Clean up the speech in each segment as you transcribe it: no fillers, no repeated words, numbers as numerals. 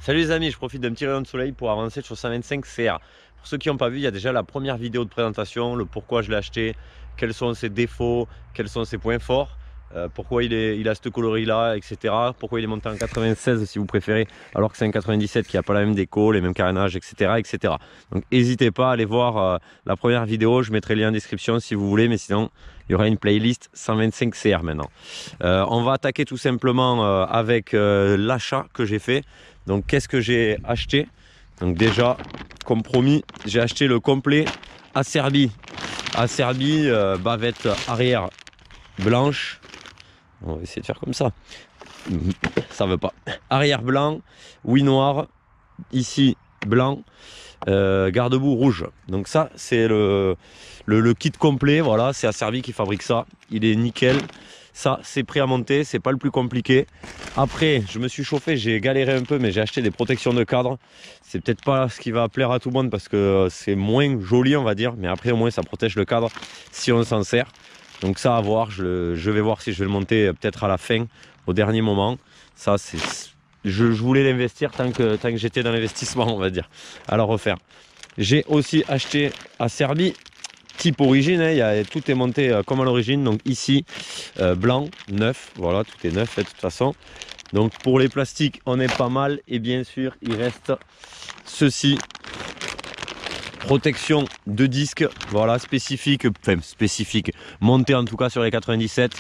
Salut les amis, je profite d'un petit rayon de soleil pour avancer sur 125 CR. Pour ceux qui n'ont pas vu, il y a déjà la première vidéo de présentation, le pourquoi je l'ai acheté, quels sont ses défauts, quels sont ses points forts, pourquoi il a ce coloris là, etc. Pourquoi il est monté en 96 si vous préférez, alors que c'est un 97 qui n'a pas la même déco, les mêmes carénages, etc. etc. Donc n'hésitez pas à aller voir la première vidéo, je mettrai le lien en description si vous voulez, mais sinon il y aura une playlist 125 CR maintenant. On va attaquer tout simplement avec l'achat que j'ai fait. Donc qu'est-ce que j'ai acheté? Donc déjà, comme promis, j'ai acheté le complet Acerbi. Acerbi, bavette arrière blanche. On va essayer de faire comme ça. Ça veut pas. Arrière blanc, oui noir, ici blanc, garde-boue rouge. Donc ça, c'est le kit complet. Voilà, c'est Acerbi qui fabrique ça. Il est nickel. Ça, c'est prêt à monter, c'est pas le plus compliqué. Après, je me suis chauffé, j'ai galéré un peu, mais j'ai acheté des protections de cadre. C'est peut-être pas ce qui va plaire à tout le monde parce que c'est moins joli, on va dire. Mais après, au moins, ça protège le cadre si on s'en sert. Donc ça, à voir. Je vais voir si je vais le monter peut-être à la fin, au dernier moment. Ça, c'est... Je voulais l'investir tant que j'étais dans l'investissement, on va dire, à la refaire. J'ai aussi acheté Acerbi. Type origine, hein, tout est monté comme à l'origine. Donc ici, blanc, neuf, voilà, tout est neuf de toute façon. Donc pour les plastiques, on est pas mal. Et bien sûr, il reste ceci. Protection de disque, voilà, spécifique, enfin spécifique, monté en tout cas sur les 97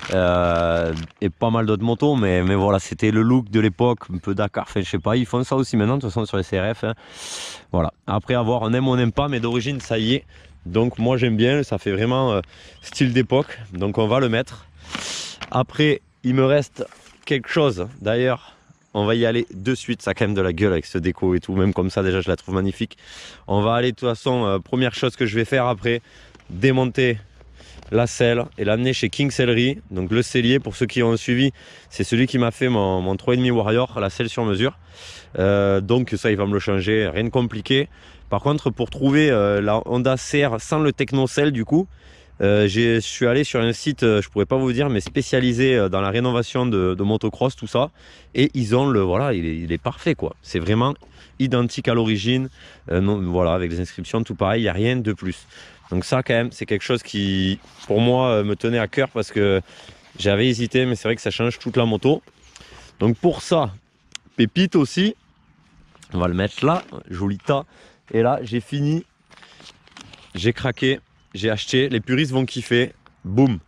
et pas mal d'autres motos, mais voilà, c'était le look de l'époque, un peu Dakar, enfin je sais pas, ils font ça aussi maintenant de toute façon sur les CRF, hein. Voilà, après avoir, on aime ou on n'aime pas, mais d'origine ça y est, donc moi j'aime bien, ça fait vraiment style d'époque, donc on va le mettre. Après il me reste quelque chose, d'ailleurs on va y aller de suite, ça a quand même de la gueule avec ce déco et tout, même comme ça déjà je la trouve magnifique. On va aller de toute façon, première chose que je vais faire après, démonter la selle et l'amener chez King Sellerie. Donc le sellier, pour ceux qui ont suivi, c'est celui qui m'a fait mon 3,5 Warrior, la selle sur mesure. Donc ça il va me le changer, rien de compliqué. Par contre pour trouver la Honda CR sans le Technocell du coup, je suis allé sur un site, je pourrais pas vous dire, mais spécialisé dans la rénovation de motocross, tout ça. Et ils ont le, voilà, il est parfait quoi. C'est vraiment identique à l'origine. Voilà, avec les inscriptions, tout pareil, il n'y a rien de plus. Donc ça quand même, c'est quelque chose qui, pour moi, me tenait à cœur parce que j'avais hésité, mais c'est vrai que ça change toute la moto. Donc pour ça, pépite aussi. On va le mettre là, joli tas. Et là, j'ai fini, j'ai craqué. J'ai acheté, les puristes vont kiffer, boum.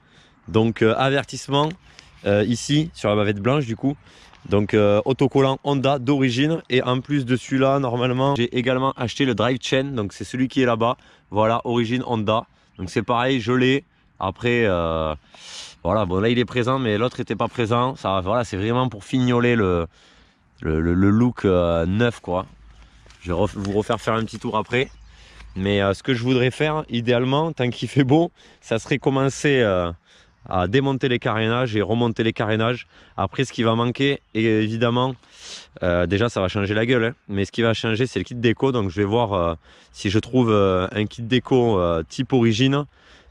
Donc avertissement ici sur la bavette blanche du coup. Donc autocollant Honda d'origine. Et en plus de celui-là, normalement, j'ai également acheté le drive chain. Donc c'est celui qui est là-bas. Voilà, origine Honda. Donc c'est pareil, je l'ai. Après, voilà, bon là il est présent, mais l'autre n'était pas présent. Ça, voilà, c'est vraiment pour fignoler le look neuf quoi. Je vais vous refaire faire un petit tour après. Mais ce que je voudrais faire, idéalement, tant qu'il fait beau, ça serait commencer à démonter les carénages et remonter les carénages. Après, ce qui va manquer, et évidemment, déjà ça va changer la gueule, hein, mais ce qui va changer, c'est le kit déco. Donc je vais voir si je trouve un kit déco type origine,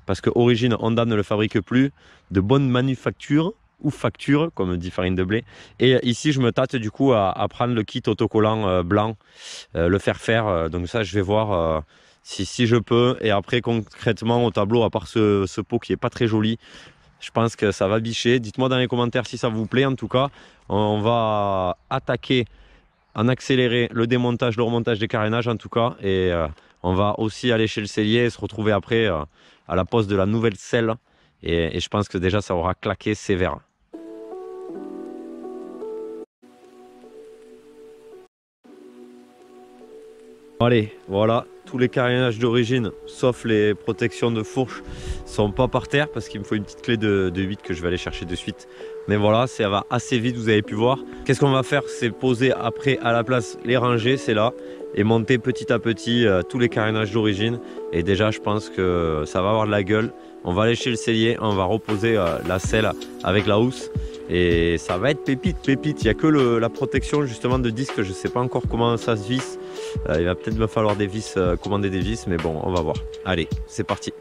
parce que origine Honda ne le fabrique plus, de bonne manufacture ou facture, comme dit Farine de Blé. Et ici, je me tâte du coup à prendre le kit autocollant blanc, le faire. Donc ça, je vais voir si je peux. Et après, concrètement, au tableau, à part ce pot qui est pas très joli, je pense que ça va bicher. Dites-moi dans les commentaires si ça vous plaît. En tout cas, on va attaquer en accéléré le démontage, le remontage des carénages en tout cas. Et on va aussi aller chez le sellier et se retrouver après à la pose de la nouvelle selle. Et je pense que déjà, ça aura claqué sévère. Allez, voilà, tous les carénages d'origine, sauf les protections de fourche, sont pas par terre parce qu'il me faut une petite clé de 8 que je vais aller chercher de suite. Mais voilà, ça va assez vite, vous avez pu voir. Qu'est-ce qu'on va faire? C'est poser après à la place les ranger, c'est là, et monter petit à petit tous les carénages d'origine. Et déjà, je pense que ça va avoir de la gueule. On va aller chez le sellier, on va reposer la selle avec la housse. Et ça va être pépite, pépite. Il n'y a que la protection justement de disque, je ne sais pas encore comment ça se visse. Il va peut-être me falloir des vis, commander des vis, mais bon, on va voir. Allez, c'est parti.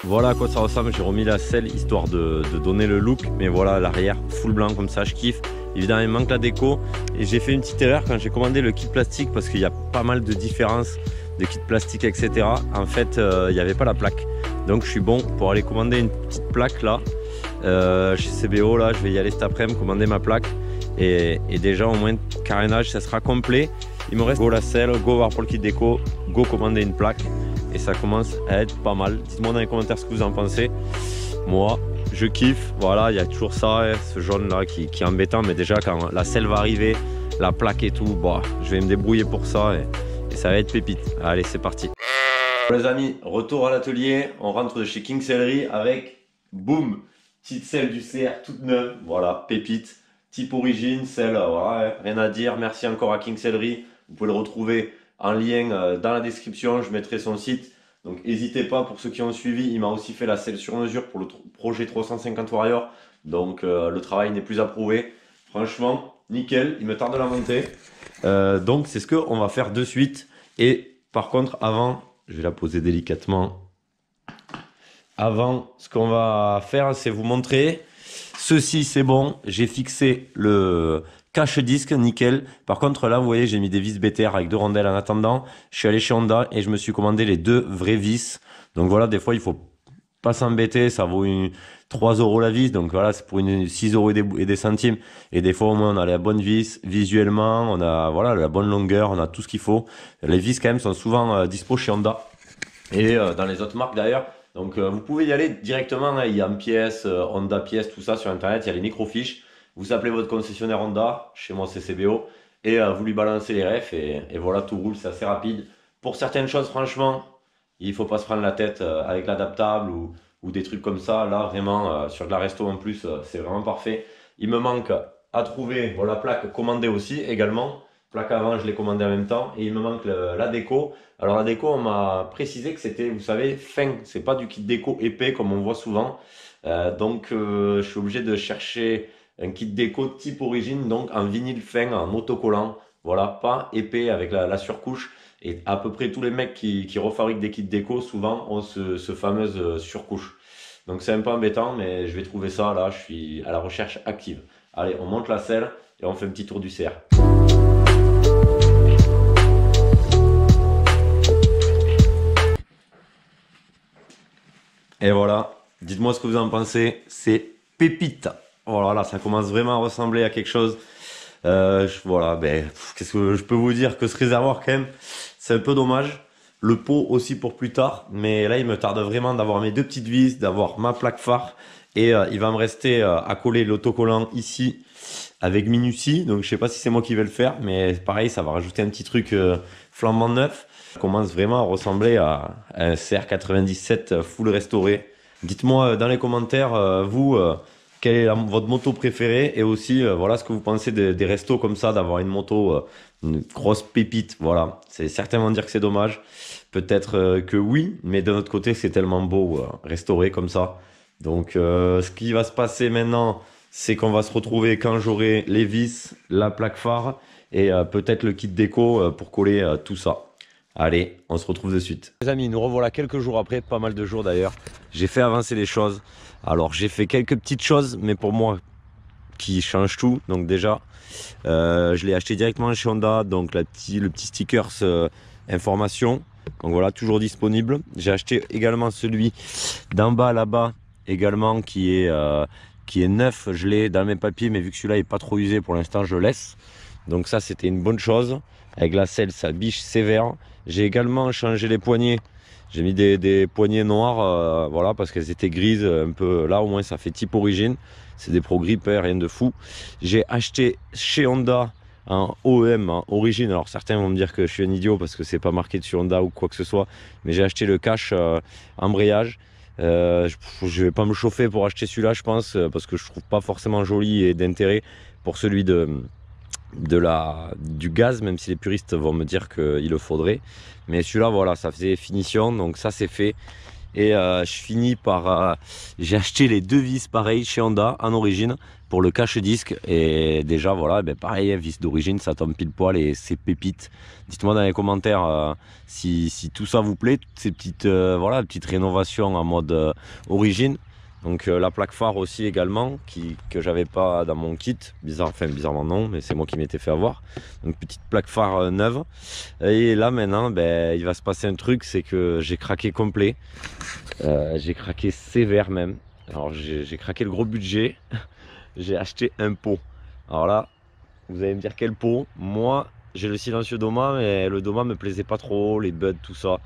Voilà à quoi ça ressemble, j'ai remis la selle histoire de donner le look, mais voilà l'arrière full blanc comme ça, je kiffe. Évidemment il manque la déco et j'ai fait une petite erreur quand j'ai commandé le kit plastique parce qu'il y a pas mal de différences de kit plastique etc. En fait il n'y avait pas la plaque, donc je suis bon pour aller commander une petite plaque là chez CBO. Là je vais y aller cet après-midi commander ma plaque et déjà au moins carénage ça sera complet. Il me reste go la selle, go voir pour le kit déco, go commander une plaque. Et ça commence à être pas mal. Dites-moi dans les commentaires ce que vous en pensez. Moi, je kiffe. Voilà, il y a toujours ça, hein, ce jaune là qui est embêtant. Mais déjà, quand la selle va arriver, la plaque et tout, bah, je vais me débrouiller pour ça. Et ça va être pépite. Allez, c'est parti. Les amis, retour à l'atelier. On rentre de chez King Sellerie avec, boum, petite selle du CR toute neuve. Voilà, pépite. Type origine, selle, voilà, hein, rien à dire. Merci encore à King Sellerie. Vous pouvez le retrouver en lien dans la description, je mettrai son site. Donc n'hésitez pas pour ceux qui ont suivi. Il m'a aussi fait la selle sur mesure pour le projet 350 Warrior. Donc le travail n'est plus approuvé. Franchement, nickel, il me tarde la montée. Donc c'est ce qu'on va faire de suite. Et par contre, avant, je vais la poser délicatement. Avant, ce qu'on va faire, c'est vous montrer. Ceci, c'est bon. J'ai fixé le cache-disque, nickel. Par contre, là, vous voyez, j'ai mis des vis BTR avec 2 rondelles en attendant. Je suis allé chez Honda et je me suis commandé les 2 vraies vis. Donc voilà, des fois, il faut pas s'embêter. Ça vaut 3 € la vis. Donc voilà, c'est pour 6 € et des centimes. Et des fois, au moins, on a la bonne vis visuellement. On a voilà, la bonne longueur. On a tout ce qu'il faut. Les vis, quand même, sont souvent dispo chez Honda. Et dans les autres marques, d'ailleurs. Donc vous pouvez y aller directement, hein, il y a en pièces, Honda pièces, tout ça sur internet, il y a les microfiches. Vous appelez votre concessionnaire Honda, chez moi c'est CBO, et vous lui balancez les refs et voilà, tout roule, c'est assez rapide. Pour certaines choses, franchement, il ne faut pas se prendre la tête avec l'adaptable ou des trucs comme ça. Là, vraiment, sur de la resto en plus, c'est vraiment parfait. Il me manque à trouver bon, la plaque commandée aussi également. Plaque avant, je l'ai commandée en même temps. Et il me manque la déco. Alors la déco, on m'a précisé que c'était, vous savez, fin. C'est pas du kit déco épais comme on voit souvent. Donc je suis obligé de chercher un kit déco type origine, donc en vinyle fin, en autocollant. Voilà, pas épais avec la surcouche. Et à peu près tous les mecs qui refabriquent des kits déco, souvent ont ce fameuse surcouche. Donc c'est un peu embêtant, mais je vais trouver ça. Là, je suis à la recherche active. Allez, on monte la selle et on fait un petit tour du CR. Et voilà, dites-moi ce que vous en pensez, c'est pépite. Voilà, là, ça commence vraiment à ressembler à quelque chose. Voilà, ben, qu'est-ce que je peux vous dire que ce réservoir quand même, c'est un peu dommage. Le pot aussi pour plus tard, mais là, il me tarde vraiment d'avoir mes 2 petites vis, d'avoir ma plaque phare. Et il va me rester à coller l'autocollant ici avec minutie. Donc je sais pas si c'est moi qui vais le faire, mais pareil, ça va rajouter un petit truc flambant neuf. Ça commence vraiment à ressembler à un CR97 full restauré. Dites-moi dans les commentaires, vous, quelle est votre moto préférée et aussi voilà ce que vous pensez des restos comme ça, d'avoir une moto, une grosse pépite. Voilà, c'est certainement dire que c'est dommage. Peut-être que oui, mais d'un autre côté, c'est tellement beau restauré comme ça. Donc ce qui va se passer maintenant, c'est qu'on va se retrouver quand j'aurai les vis, la plaque phare et peut-être le kit déco pour coller tout ça. Allez, on se retrouve de suite. Les amis, nous revoilà quelques jours après, pas mal de jours d'ailleurs. J'ai fait avancer les choses. Alors j'ai fait quelques petites choses, mais pour moi qui changent tout. Donc déjà, je l'ai acheté directement chez Honda, donc le petit stickers information. Donc voilà, toujours disponible. J'ai acheté également celui d'en bas là-bas, également qui est neuf. Je l'ai dans mes papiers, mais vu que celui-là n'est pas trop usé pour l'instant, je laisse. Donc ça, c'était une bonne chose. Avec la selle, ça biche sévère. J'ai également changé les poignées. J'ai mis des poignées noires, voilà, parce qu'elles étaient grises un peu. Là, au moins, ça fait type origine. C'est des Pro Grip, rien de fou. J'ai acheté chez Honda un OEM, en origine. Alors certains vont me dire que je suis un idiot parce que c'est pas marqué dessus Honda ou quoi que ce soit. Mais j'ai acheté le cache embrayage. Je vais pas me chauffer pour acheter celui-là, je pense, parce que je trouve pas forcément joli et d'intérêt pour celui du gaz, même si les puristes vont me dire qu'il le faudrait. Mais celui-là, voilà, ça faisait finition, donc ça c'est fait. Et je finis par... j'ai acheté les 2 vis pareilles chez Honda en origine pour le cache-disque. Et déjà voilà, ben pareil, vis d'origine, ça tombe pile poil et c'est pépite. Dites-moi dans les commentaires si tout ça vous plaît, toutes ces petites, voilà, petites rénovations en mode origine. Donc la plaque phare aussi également, que j'avais pas dans mon kit, bizarrement non, mais c'est moi qui m'étais fait avoir. Donc petite plaque phare neuve. Et là maintenant, ben, il va se passer un truc, c'est que j'ai craqué complet. J'ai craqué sévère même. Alors j'ai craqué le gros budget. J'ai acheté un pot. Alors là, vous allez me dire quel pot. Moi, j'ai le silencieux Doma, mais le Doma me plaisait pas trop, les buds, tout ça.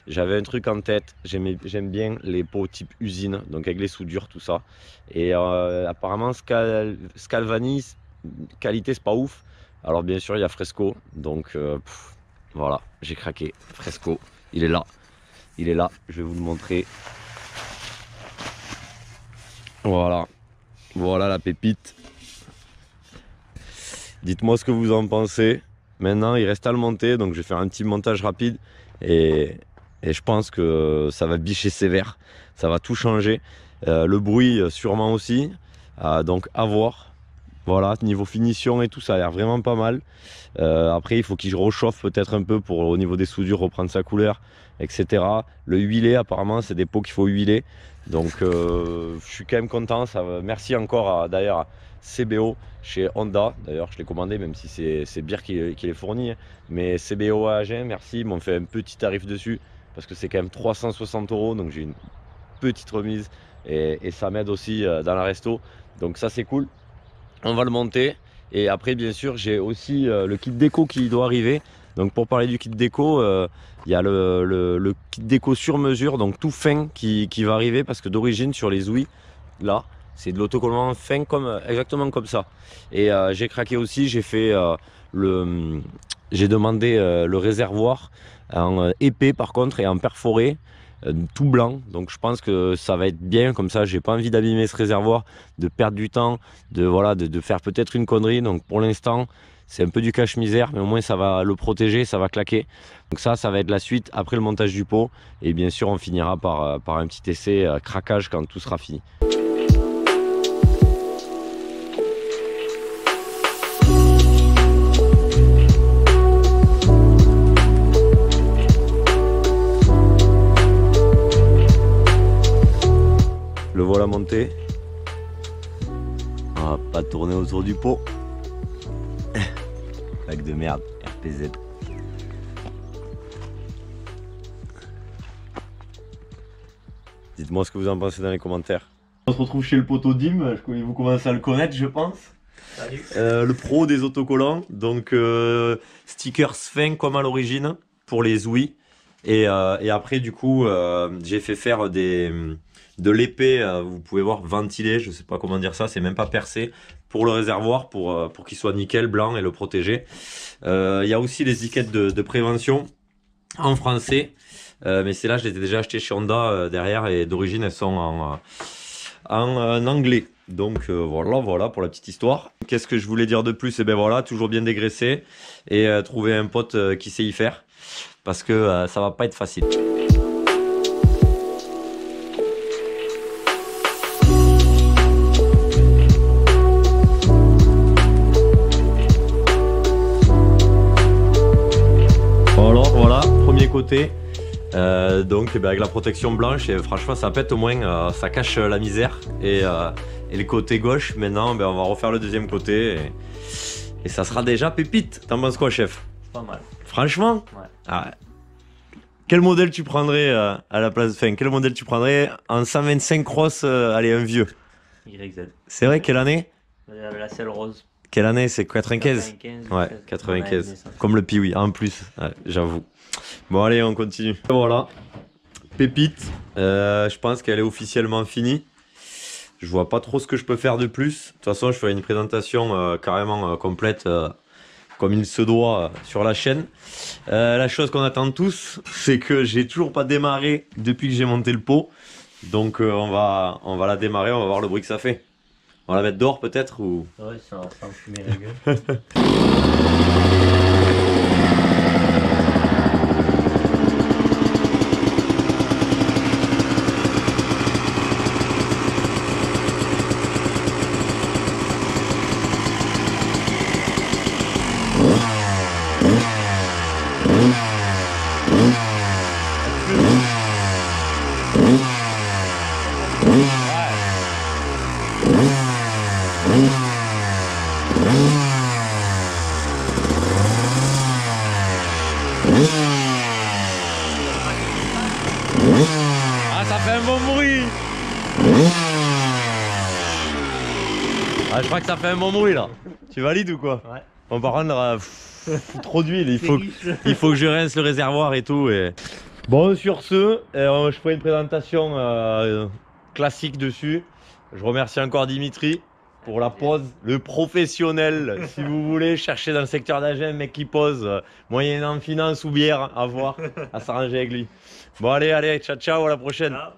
J'avais un truc en tête, j'aime bien les pots type usine, donc avec les soudures, tout ça. Et apparemment, Scalvani, qualité, c'est pas ouf. Alors bien sûr, il y a Fresco, donc voilà, j'ai craqué. Fresco, il est là. Il est là, je vais vous le montrer. Voilà, voilà la pépite. Dites-moi ce que vous en pensez. Maintenant, il reste à le monter, donc je vais faire un petit montage rapide et je pense que ça va bicher sévère. Ça va tout changer. Le bruit, sûrement aussi. Donc, à voir. Voilà, niveau finition et tout, ça a l'air vraiment pas mal. Après, il faut qu'il rechauffe peut-être un peu pour, au niveau des soudures, reprendre sa couleur, etc. Le huilé, apparemment, c'est des pots qu'il faut huiler. Donc, je suis quand même content. Merci encore d'ailleurs à CBO chez Honda. D'ailleurs, je l'ai commandé, même si c'est Beer qui les fournit. Mais CBO à Agen, merci. Ils m'ont fait un petit tarif dessus parce que c'est quand même 360 €. Donc, j'ai une petite remise et ça m'aide aussi dans la resto. Donc, ça, c'est cool. On va le monter. Et après, bien sûr, j'ai aussi le kit déco qui doit arriver. Donc, pour parler du kit déco, il y a le kit déco sur mesure, donc tout fin qui va arriver parce que d'origine, sur les ouïes, là, c'est de l'autocollant fin exactement comme ça. Et j'ai craqué aussi, j'ai demandé le réservoir en épais par contre et en perforé. Tout blanc, donc je pense que ça va être bien comme ça. J'ai pas envie d'abîmer ce réservoir, de perdre du temps, de faire peut-être une connerie. Donc pour l'instant c'est un peu du cache-misère, mais au moins ça va le protéger, ça va claquer. Donc ça va être la suite après le montage du pot, et bien sûr on finira par un petit essai craquage quand tout sera fini. Le voilà monté. On va pas tourner autour du pot. Bac de merde, RPZ. Dites-moi ce que vous en pensez dans les commentaires. On se retrouve chez le poteau Dim, vous commencez à le connaître je pense. Salut. Le pro des autocollants, donc stickers fins comme à l'origine pour les ouïes. Et après du coup j'ai fait faire de l'épais, vous pouvez voir ventilé, je sais pas comment dire ça, c'est même pas percé, pour le réservoir, pour qu'il soit nickel, blanc et le protéger. Il y a aussi les étiquettes de prévention en français, mais celles-là je les ai déjà achetées chez Honda derrière, et d'origine elles sont en anglais. Donc voilà pour la petite histoire. Qu'est-ce que je voulais dire de plus? Et ben voilà, toujours bien dégraissé et trouver un pote qui sait y faire, parce que ça va pas être facile. Alors voilà, premier côté, donc avec la protection blanche, et franchement ça pète au moins, ça cache la misère. Et le côté gauche, maintenant on va refaire le deuxième côté, et ça sera déjà pépite. T'en penses quoi, chef? Pas mal. Franchement? Ouais. Ah, quel modèle tu prendrais à la place, enfin quel modèle tu prendrais en 125 cross, allez, un vieux? YZ. C'est vrai, quelle année? La selle rose. Quelle année? C'est 95? 95. Ouais, 95. Ouais, Comme le Piwi, en plus, ouais, j'avoue. Bon, allez, on continue. Voilà, pépite. Je pense qu'elle est officiellement finie. Je vois pas trop ce que je peux faire de plus. De toute façon, je ferai une présentation carrément complète, comme il se doit, sur la chaîne. La chose qu'on attend tous, c'est que j'ai toujours pas démarré depuis que j'ai monté le pot. Donc on va la démarrer, on va voir le bruit que ça fait. On va la mettre dehors peut-être ou... Ouais, ça va me fumer la gueule. Je crois que ça fait un bon bruit là. Tu valides ou quoi? Ouais. Bon, par contre, trop d'huile. Il faut que je rince le réservoir et tout. Et... Bon, sur ce, je ferai une présentation classique dessus. Je remercie encore Dimitri pour la pose. Le professionnel, si vous voulez chercher dans le secteur d'Agen, mec qui pose, moyennant finance ou bière, à voir, à s'arranger avec lui. Bon, allez, ciao, ciao, à la prochaine. Ciao.